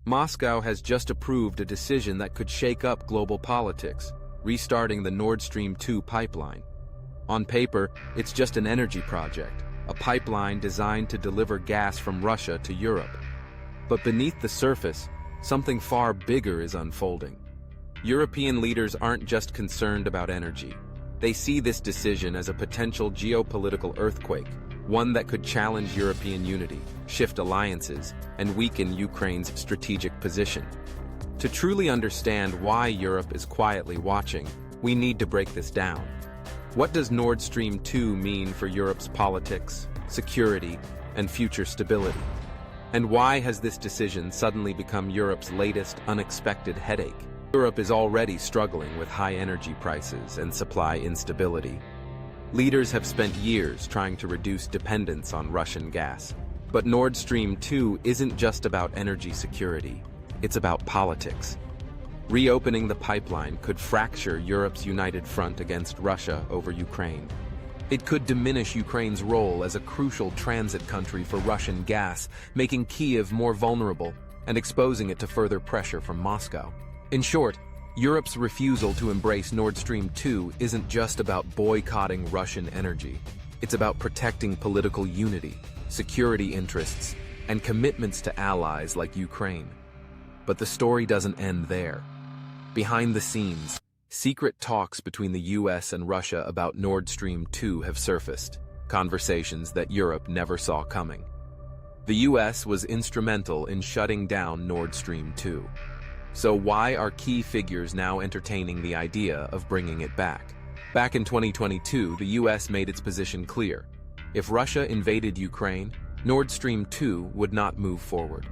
Moscow has just approved a decision that could shake up global politics, restarting the Nord Stream 2 pipeline. On paper, it's just an energy project, a pipeline designed to deliver gas from Russia to Europe. But beneath the surface, something far bigger is unfolding. European leaders aren't just concerned about energy. They see this decision as a potential geopolitical earthquake, one that could challenge European unity, shift alliances, and weaken Ukraine's strategic position. To truly understand why Europe is quietly watching, we need to break this down. What does Nord Stream 2 mean for Europe's politics, security, and future stability? And why has this decision suddenly become Europe's latest unexpected headache? Europe is already struggling with high energy prices and supply instability. Leaders have spent years trying to reduce dependence on Russian gas. But Nord Stream 2 isn't just about energy security, it's about politics. Reopening the pipeline could fracture Europe's united front against Russia over Ukraine. It could diminish Ukraine's role as a crucial transit country for Russian gas, making Kyiv more vulnerable and exposing it to further pressure from Moscow. In short, Europe's refusal to embrace Nord Stream 2 isn't just about boycotting Russian energy. It's about protecting political unity, security interests, and commitments to allies like Ukraine. But the story doesn't end there. Behind the scenes, secret talks between the US and Russia about Nord Stream 2 have surfaced, conversations that Europe never saw coming. The US was instrumental in shutting down Nord Stream 2. So why are key figures now entertaining the idea of bringing it back? Back in 2022, the US made its position clear. If Russia invaded Ukraine, Nord Stream 2 would not move forward.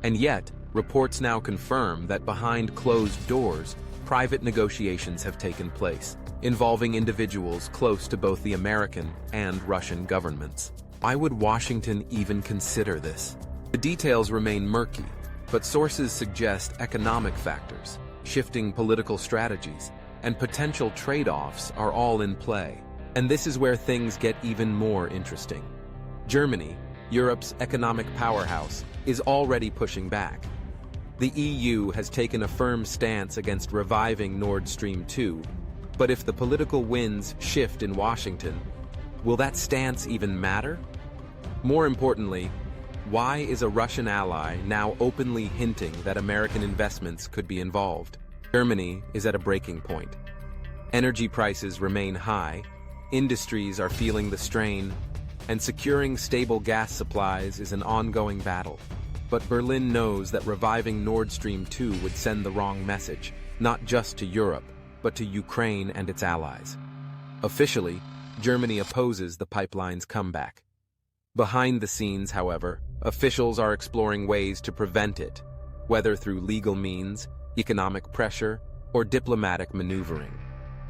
And yet, reports now confirm that behind closed doors, private negotiations have taken place, involving individuals close to both the American and Russian governments. Why would Washington even consider this? The details remain murky, but sources suggest economic factors, shifting political strategies, and potential trade-offs are all in play. And this is where things get even more interesting. Germany, Europe's economic powerhouse, is already pushing back. The EU has taken a firm stance against reviving Nord Stream 2, but if the political winds shift in Washington, will that stance even matter? More importantly, why is a Russian ally now openly hinting that American investments could be involved? Germany is at a breaking point. Energy prices remain high, industries are feeling the strain, and securing stable gas supplies is an ongoing battle. But Berlin knows that reviving Nord Stream 2 would send the wrong message, not just to Europe, but to Ukraine and its allies. Officially, Germany opposes the pipeline's comeback. Behind the scenes, however, officials are exploring ways to prevent it, whether through legal means, economic pressure, or diplomatic maneuvering.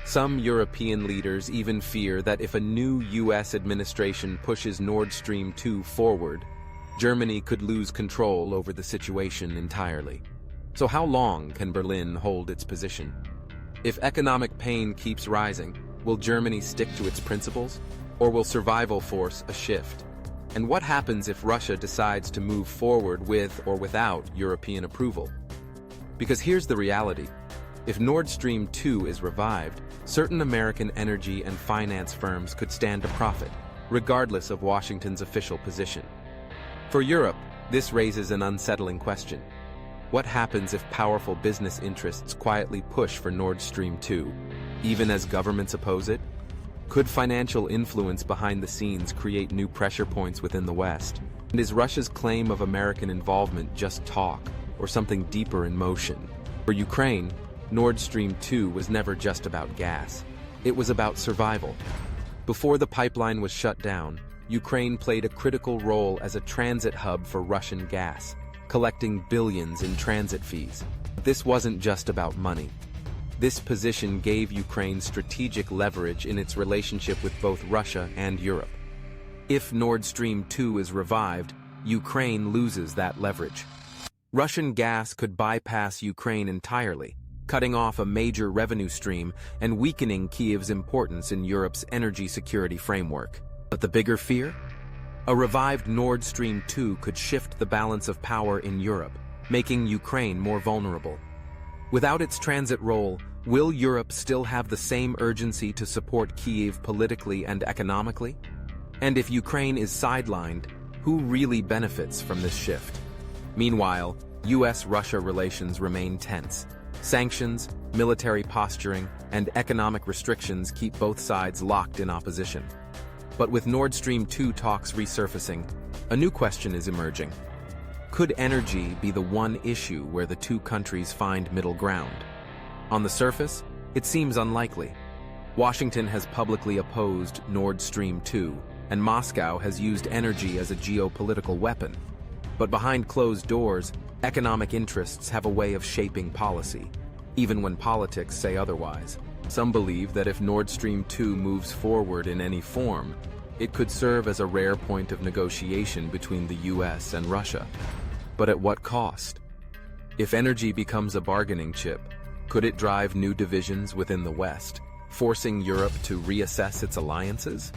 Some European leaders even fear that if a new US administration pushes Nord Stream 2 forward, Germany could lose control over the situation entirely. So how long can Berlin hold its position? If economic pain keeps rising, will Germany stick to its principles, or will survival force a shift? And what happens if Russia decides to move forward with or without European approval? Because here's the reality. If Nord Stream 2 is revived, certain American energy and finance firms could stand to profit, regardless of Washington's official position. For Europe, this raises an unsettling question. What happens if powerful business interests quietly push for Nord Stream 2, even as governments oppose it? Could financial influence behind the scenes create new pressure points within the West? And is Russia's claim of American involvement just talk, or something deeper in motion? For Ukraine, Nord Stream 2 was never just about gas. It was about survival. Before the pipeline was shut down, Ukraine played a critical role as a transit hub for Russian gas, collecting billions in transit fees. But this wasn't just about money. This position gave Ukraine strategic leverage in its relationship with both Russia and Europe. If Nord Stream 2 is revived, Ukraine loses that leverage. Russian gas could bypass Ukraine entirely, cutting off a major revenue stream and weakening Kyiv's importance in Europe's energy security framework. But the bigger fear? A revived Nord Stream 2 could shift the balance of power in Europe, making Ukraine more vulnerable. Without its transit role, will Europe still have the same urgency to support Kyiv politically and economically? And if Ukraine is sidelined, who really benefits from this shift? Meanwhile, US-Russia relations remain tense. Sanctions, military posturing, and economic restrictions keep both sides locked in opposition. But with Nord Stream 2 talks resurfacing, a new question is emerging. Could energy be the one issue where the two countries find middle ground? On the surface, it seems unlikely. Washington has publicly opposed Nord Stream 2, and Moscow has used energy as a geopolitical weapon. But behind closed doors, economic interests have a way of shaping policy, even when politics say otherwise. Some believe that if Nord Stream 2 moves forward in any form, it could serve as a rare point of negotiation between the US and Russia. But at what cost? If energy becomes a bargaining chip, could it drive new divisions within the West, forcing Europe to reassess its alliances?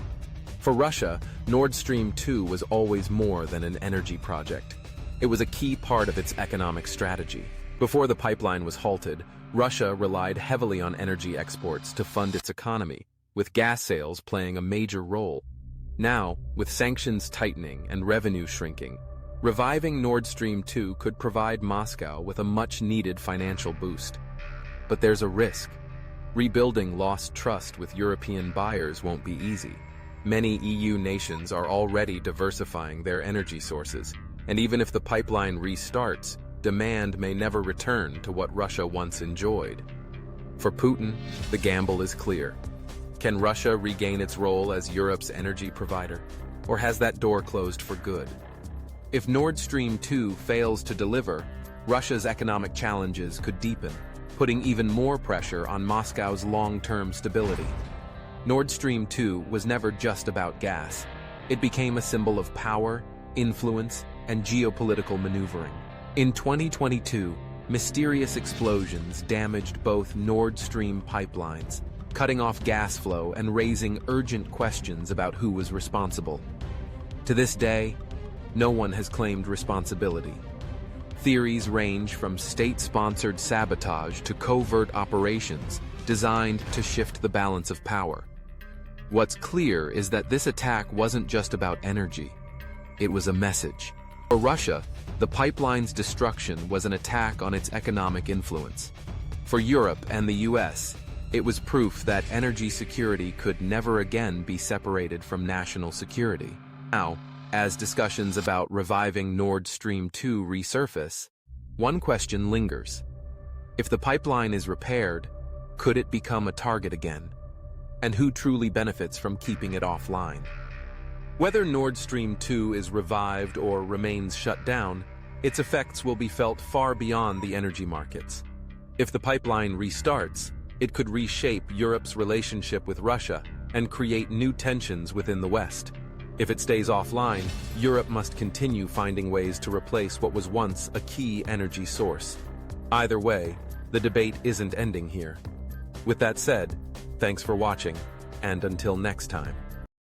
For Russia, Nord Stream 2 was always more than an energy project. It was a key part of its economic strategy. Before the pipeline was halted, Russia relied heavily on energy exports to fund its economy, with gas sales playing a major role. Now, with sanctions tightening and revenue shrinking, reviving Nord Stream 2 could provide Moscow with a much-needed financial boost. But there's a risk. Rebuilding lost trust with European buyers won't be easy. Many EU nations are already diversifying their energy sources, and even if the pipeline restarts, demand may never return to what Russia once enjoyed. For Putin, the gamble is clear. Can Russia regain its role as Europe's energy provider, or has that door closed for good? If Nord Stream 2 fails to deliver, Russia's economic challenges could deepen, putting even more pressure on Moscow's long-term stability. Nord Stream 2 was never just about gas. It became a symbol of power, influence, and geopolitical maneuvering. In 2022, mysterious explosions damaged both Nord Stream pipelines, cutting off gas flow and raising urgent questions about who was responsible. To this day, no one has claimed responsibility. Theories range from state-sponsored sabotage to covert operations designed to shift the balance of power. What's clear is that this attack wasn't just about energy. It was a message. For Russia, the pipeline's destruction was an attack on its economic influence. For Europe and the US, it was proof that energy security could never again be separated from national security. Now, as discussions about reviving Nord Stream 2 resurface, one question lingers. If the pipeline is repaired, could it become a target again? And who truly benefits from keeping it offline? Whether Nord Stream 2 is revived or remains shut down, its effects will be felt far beyond the energy markets. If the pipeline restarts, it could reshape Europe's relationship with Russia and create new tensions within the West. If it stays offline, Europe must continue finding ways to replace what was once a key energy source. Either way, the debate isn't ending here. With that said, thanks for watching, and until next time.